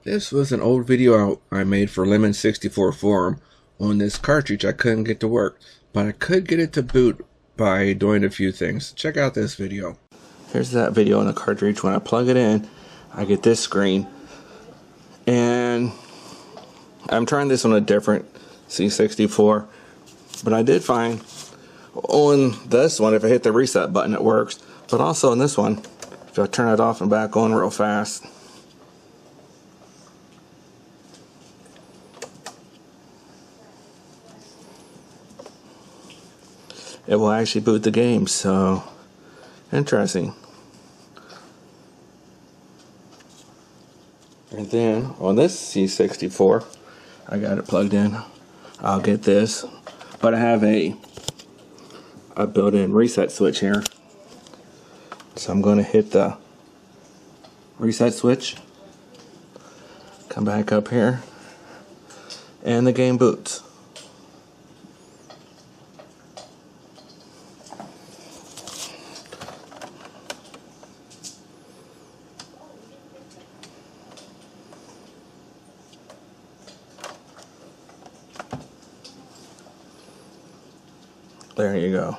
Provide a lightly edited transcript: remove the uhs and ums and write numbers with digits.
This was an old video I made for Lemon 64 forum on this cartridge I couldn't get to work, but I could get it to boot by doing a few things. Check out this video. Here's that video on the cartridge. When I plug it in, I get this screen, and I'm trying this on a different C64, but I did find on this one, if I hit the reset button, it works, but also on this one, if I turn it off and back on real fast, it will actually boot the game. So interesting. And then on this C64, I got it plugged in. I'll get this, but I have a built-in reset switch here. So I'm going to hit the reset switch, come back up here, and the game boots. There you go.